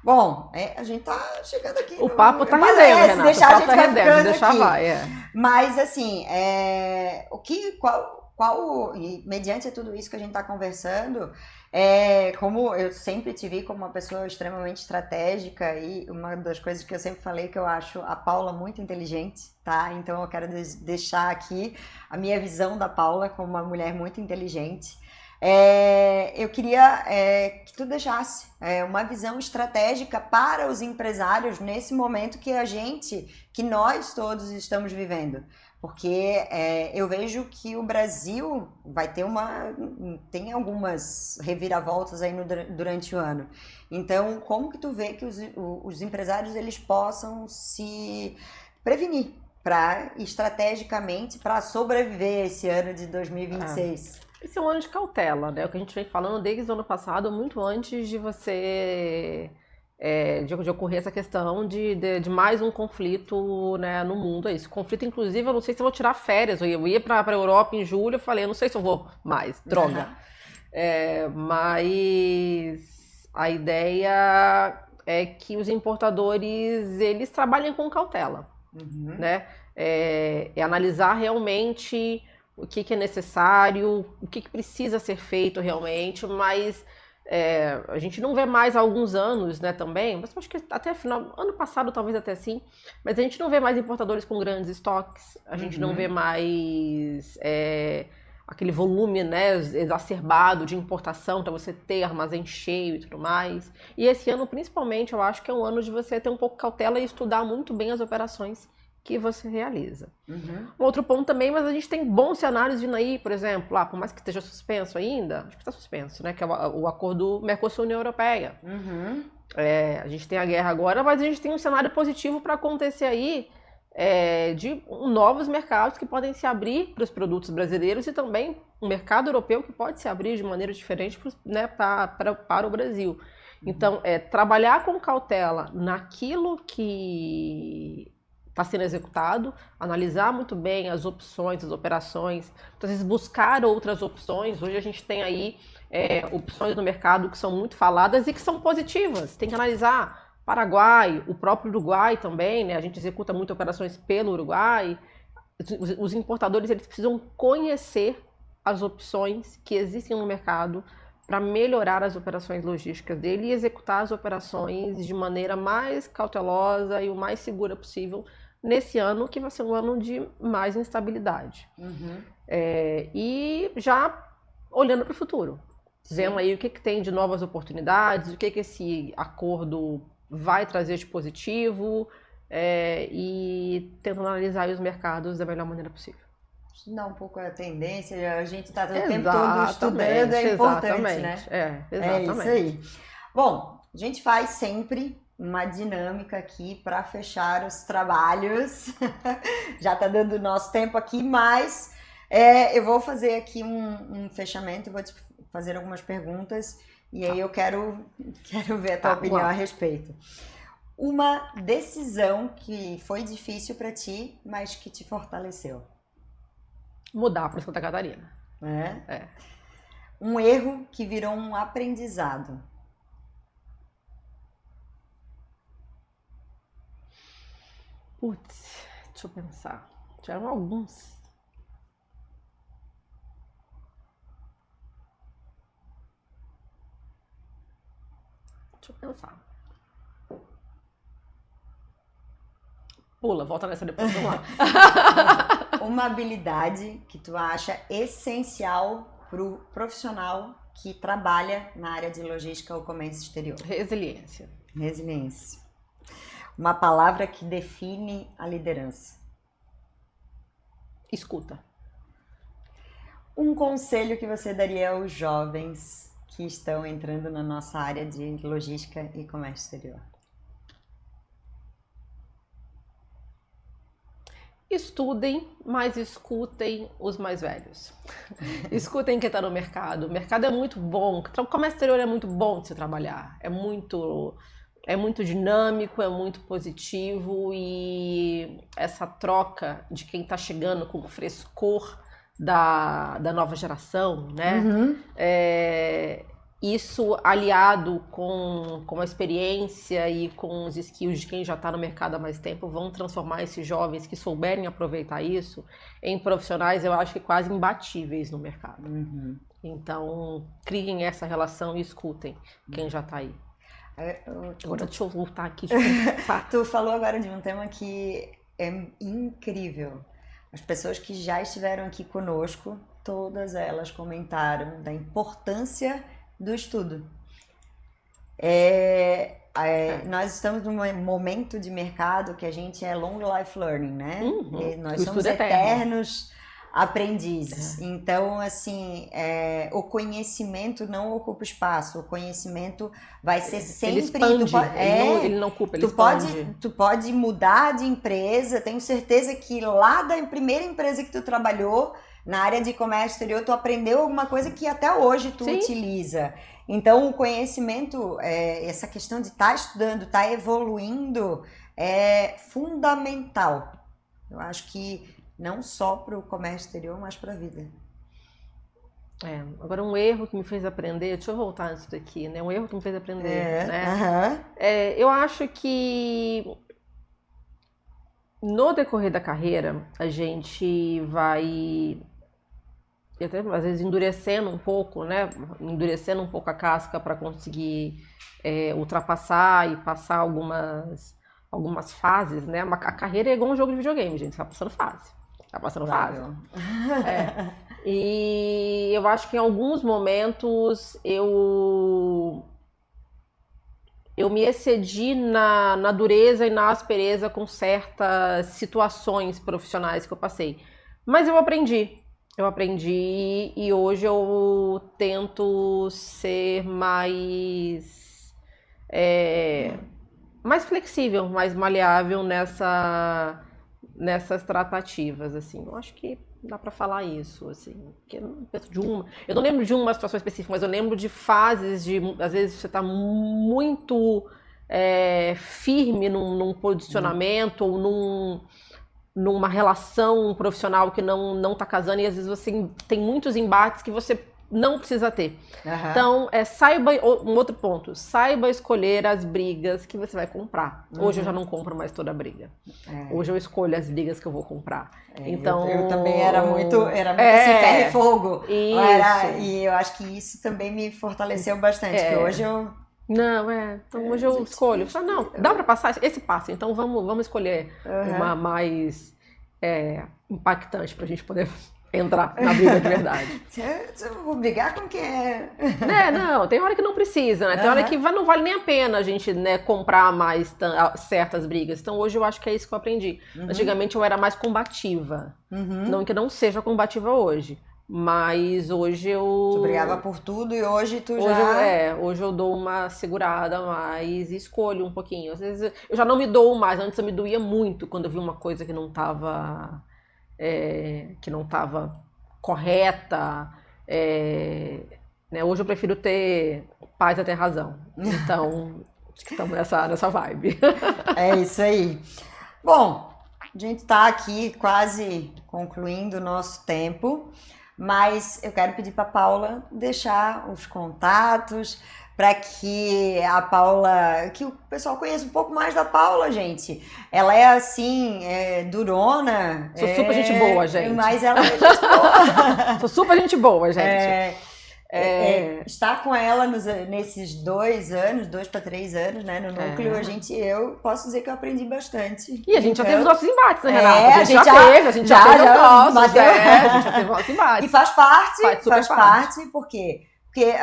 Bom, a gente tá chegando aqui. O papo tá rendendo, Renata. Deixar a gente vai ficando deixar aqui. Vai, Mas, assim, e mediante tudo isso que a gente tá conversando, como eu sempre te vi como uma pessoa extremamente estratégica e uma das coisas que eu sempre falei que eu acho a Paula muito inteligente, tá? Então eu quero deixar aqui a minha visão da Paula como uma mulher muito inteligente. Eu queria que tu deixasse uma visão estratégica para os empresários nesse momento que nós todos estamos vivendo. Porque eu vejo que o Brasil vai ter tem algumas reviravoltas aí durante o ano. Então, como que tu vê que os empresários eles possam se prevenir estrategicamente para sobreviver esse ano de 2026? Esse é um ano de cautela, né? O que a gente vem falando desde o ano passado, muito antes de você... de ocorrer essa questão de mais um conflito, né, no mundo. Esse conflito, inclusive, eu não sei se eu vou tirar férias. Eu ia para a Europa em julho, eu falei, eu não sei se eu vou mais, droga. Mas a ideia é que os importadores, eles trabalhem com cautela, né? Analisar realmente o que é necessário, o que precisa ser feito realmente, mas a gente não vê mais há alguns anos, né, também, mas acho que até final, ano passado talvez até sim, mas a gente não vê mais importadores com grandes estoques, a gente não vê mais aquele volume, né, exacerbado de importação para você ter armazém cheio e tudo mais. E esse ano, principalmente, eu acho que é um ano de você ter um pouco de cautela e estudar muito bem as operações que você realiza. Um outro ponto também, mas a gente tem bons cenários vindo aí, por exemplo, por mais que esteja suspenso ainda, acho que está suspenso, né? Que é o acordo Mercosul-União Europeia. A gente tem a guerra agora, mas a gente tem um cenário positivo para acontecer aí de novos mercados que podem se abrir para os produtos brasileiros e também um mercado europeu que pode se abrir de maneira diferente, né, para o Brasil. Então, trabalhar com cautela naquilo que está sendo executado, analisar muito bem as opções, as operações, às vezes buscar outras opções. Hoje a gente tem aí opções no mercado que são muito faladas e que são positivas. Tem que analisar Paraguai, o próprio Uruguai também, né? A gente executa muitas operações pelo Uruguai. Os importadores eles precisam conhecer as opções que existem no mercado para melhorar as operações logísticas dele e executar as operações de maneira mais cautelosa e o mais segura possível nesse ano, que vai ser um ano de mais instabilidade. E já olhando para o futuro, vendo aí o que tem de novas oportunidades, o que esse acordo vai trazer de positivo e tentando analisar os mercados da melhor maneira possível. Estudar um pouco a tendência, a gente está o tempo todo estudando, é importante, né? Exatamente. É isso aí. Bom, a gente faz sempre uma dinâmica aqui para fechar os trabalhos. Já está dando o nosso tempo aqui, mas eu vou fazer aqui um fechamento, vou te fazer algumas perguntas e aí eu quero ver a tua opinião a respeito. Uma decisão que foi difícil para ti, mas que te fortaleceu. Mudar para Santa Catarina. Um erro que virou um aprendizado. Putz, Deixa eu pensar. Tiveram alguns. Deixa eu pensar. Pula, volta nessa depois, vamos lá. Uma habilidade que tu acha essencial pro profissional que trabalha na área de logística ou comércio exterior? Resiliência. Resiliência. Uma palavra que define a liderança? Escuta. Um conselho que você daria aos jovens que estão entrando na nossa área de logística e comércio exterior? Estudem, mas escutem os mais velhos. Escutem quem está no mercado. O mercado é muito bom. O comércio exterior é muito bom de se trabalhar. É muito dinâmico, é muito positivo e essa troca de quem está chegando com o frescor da nova geração, né? Isso aliado com a experiência e com os skills de quem já está no mercado há mais tempo vão transformar esses jovens que souberem aproveitar isso em profissionais, eu acho que quase imbatíveis no mercado. Então, criem essa relação e escutem quem já está aí. Agora deixa eu voltar aqui. Tu falou agora de um tema que é incrível. As pessoas que já estiveram aqui conosco, todas elas comentaram da importância do estudo. Nós estamos num momento de mercado que a gente é long life learning, né? Nós somos eternos aprendizes. Então, assim, o conhecimento não ocupa espaço. O conhecimento vai ser sempre... Ele expande. Ele não ocupa, ele expande. Tu pode mudar de empresa. Tenho certeza que lá da primeira empresa que tu trabalhou, na área de comércio exterior, tu aprendeu alguma coisa que até hoje tu utiliza. Então, o conhecimento, essa questão de estar estudando, estar evoluindo, é fundamental. Eu acho que não só para o comércio exterior, mas para a vida. Agora, um erro que me fez aprender, deixa eu voltar nisso daqui, né? Um erro que me fez aprender, né? Eu acho que no decorrer da carreira, a gente vai até às vezes endurecendo um pouco, né? Endurecendo um pouco a casca para conseguir ultrapassar e passar algumas fases, né? A carreira é igual um jogo de videogame, gente. Você tá passando fase. E eu acho que em alguns momentos eu me excedi na dureza e na aspereza com certas situações profissionais que eu passei. Mas eu aprendi e hoje eu tento ser mais flexível, mais maleável nessas tratativas, assim. Eu acho que dá pra falar isso, assim. Eu não lembro de uma situação específica, mas eu lembro de fases às vezes você tá muito firme num posicionamento ou numa relação profissional que não tá casando e às vezes você tem muitos embates que você não precisa ter. Então, um outro ponto, saiba escolher as brigas que você vai comprar. Hoje eu já não compro mais toda a briga. Hoje eu escolho as brigas que eu vou comprar. Então, eu também era muito assim, ferro e fogo. E eu acho que isso também me fortaleceu bastante, porque hoje eu... Então hoje eu escolho. Falo, não, dá pra passar? Esse passa, então vamos escolher uma mais impactante pra gente poder entrar na briga de verdade. Eu vou brigar com quem é? Não, tem hora que não precisa, né? Tem hora que não vale nem a pena a gente, né, comprar mais certas brigas. Então hoje eu acho que é isso que eu aprendi. Antigamente eu era mais combativa. Não que eu não seja combativa hoje. Mas hoje eu... Tu brigava por tudo e hoje tu Hoje eu dou uma segurada mais e escolho um pouquinho. Às vezes eu já não me dou mais. Antes eu me doía muito quando eu vi uma coisa que não estava correta. Né? Hoje eu prefiro ter paz a ter razão. Então, acho que estamos nessa vibe. É isso aí. Bom, a gente está aqui quase concluindo o nosso tempo. Mas eu quero pedir para a Paula deixar os contatos para que a Paula, que o pessoal conheça um pouco mais da Paula, gente. Ela é assim, durona. Sou super gente boa, gente. Mas ela é gente boa. Sou super gente boa, gente. Estar com ela nesses 2 para 3 anos, né, no núcleo, eu posso dizer que eu aprendi bastante. E a gente já teve os nossos embates, né, Renata? A gente já teve os nossos. A gente já teve os nossos embates. E faz parte, por quê? Porque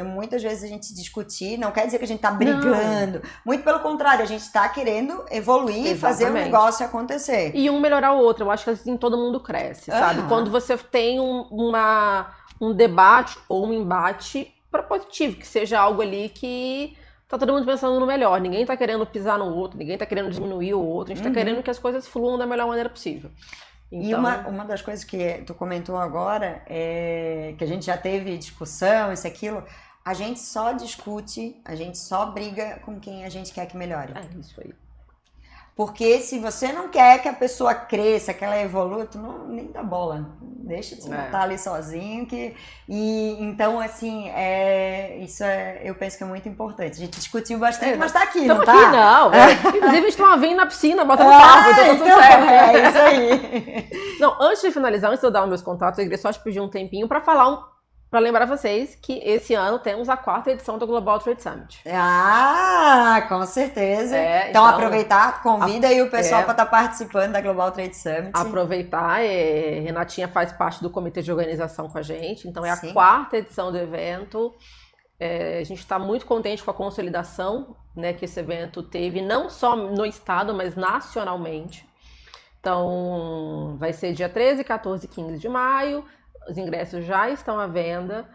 muitas vezes a gente discutir, não quer dizer que a gente tá brigando. Não. Muito pelo contrário, a gente tá querendo evoluir e fazer o negócio acontecer. E um melhorar o outro. Eu acho que assim todo mundo cresce, sabe? Quando você tem um debate ou um embate propositivo, que seja algo ali que tá todo mundo pensando no melhor. Ninguém tá querendo pisar no outro, ninguém tá querendo diminuir o outro. A gente tá querendo que as coisas fluam da melhor maneira possível. Então... E uma das coisas que tu comentou agora, que a gente já teve discussão, isso e aquilo, a gente só discute, a gente só briga com quem a gente quer que melhore. É isso aí. Porque se você não quer que a pessoa cresça, que ela evolua, tu nem dá bola. Deixa de se botar ali sozinho. Então, assim, eu penso que é muito importante. A gente discutiu bastante, mas tá aqui, não tá? Aqui, não. Inclusive, a gente toma vinho na piscina, botando papo, então tá tudo certo. É isso aí. Não, antes de finalizar, antes de eu dar os meus contatos, eu queria só te pedir um tempinho para falar para lembrar vocês que esse ano temos a 4ª edição do Global Trade Summit. Com certeza. Então aproveitar, convida aí o pessoal para estar participando da Global Trade Summit. Aproveitar, Renatinha faz parte do comitê de organização com a gente, então é a 4ª edição do evento. A gente está muito contente com a consolidação, né, que esse evento teve, não só no estado, mas nacionalmente. Então vai ser dia 13, 14 e 15 de maio. Os ingressos já estão à venda,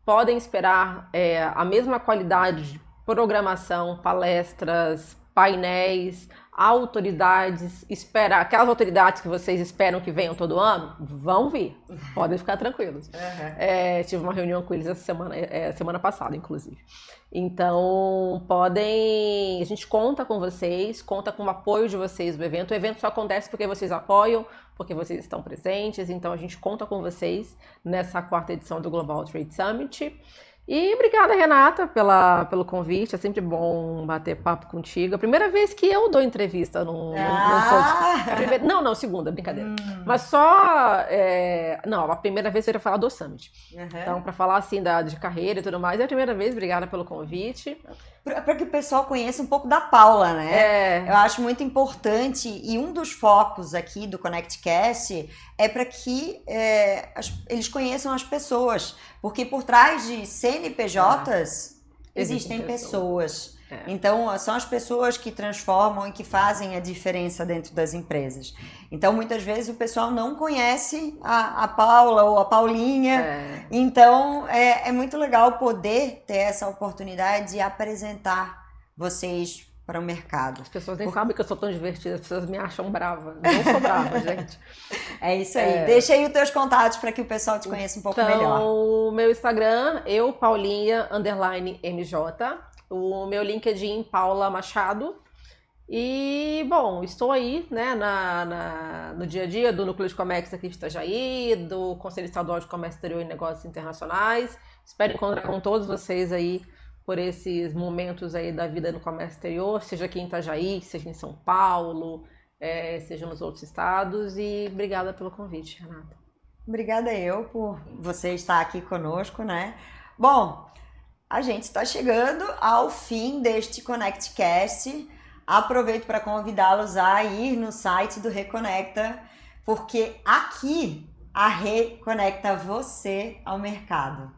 podem esperar a mesma qualidade de programação, palestras, painéis, autoridades, aquelas autoridades que vocês esperam que venham todo ano, vão vir, podem ficar tranquilos. Tive uma reunião com eles essa semana passada, inclusive. Então, a gente conta com vocês, conta com o apoio de vocês no evento. O evento só acontece porque vocês apoiam, porque vocês estão presentes. Então, a gente conta com vocês nessa 4ª edição do Global Trade Summit. E obrigada, Renata, pelo convite. É sempre bom bater papo contigo. A primeira vez que eu dou entrevista Não, segunda, brincadeira. Mas só... Não, a primeira vez eu ia falar do Summit. Então, para falar assim de carreira e tudo mais, é a primeira vez. Obrigada pelo convite. Para que o pessoal conheça um pouco da Paula, né? Eu acho muito importante, e um dos focos aqui do ConnectCast é para que eles conheçam as pessoas, porque por trás de CNPJs existem pessoas. Então, são as pessoas que transformam e que fazem a diferença dentro das empresas. Então, muitas vezes o pessoal não conhece a Paula ou a Paulinha. Então, é muito legal poder ter essa oportunidade de apresentar vocês para o mercado. As pessoas nem sabem que eu sou tão divertida, as pessoas me acham brava. Não sou brava, gente. É isso aí. Deixa aí os teus contatos para que o pessoal te conheça um pouco melhor. O meu Instagram, Paulinha_MJ. O meu LinkedIn, Paula Machado. E, bom, estou aí, né, no dia a dia do Núcleo de Comércio aqui de Itajaí, do Conselho Estadual de Comércio Exterior e Negócios Internacionais. Espero encontrar com todos vocês aí por esses momentos aí da vida no comércio exterior, seja aqui em Itajaí, seja em São Paulo, seja nos outros estados. E obrigada pelo convite, Renata. Obrigada eu por você estar aqui conosco, né? Bom, a gente está chegando ao fim deste ConnectCast. Aproveito para convidá-los a ir no site do Reconecta, porque aqui a Reconecta você ao mercado.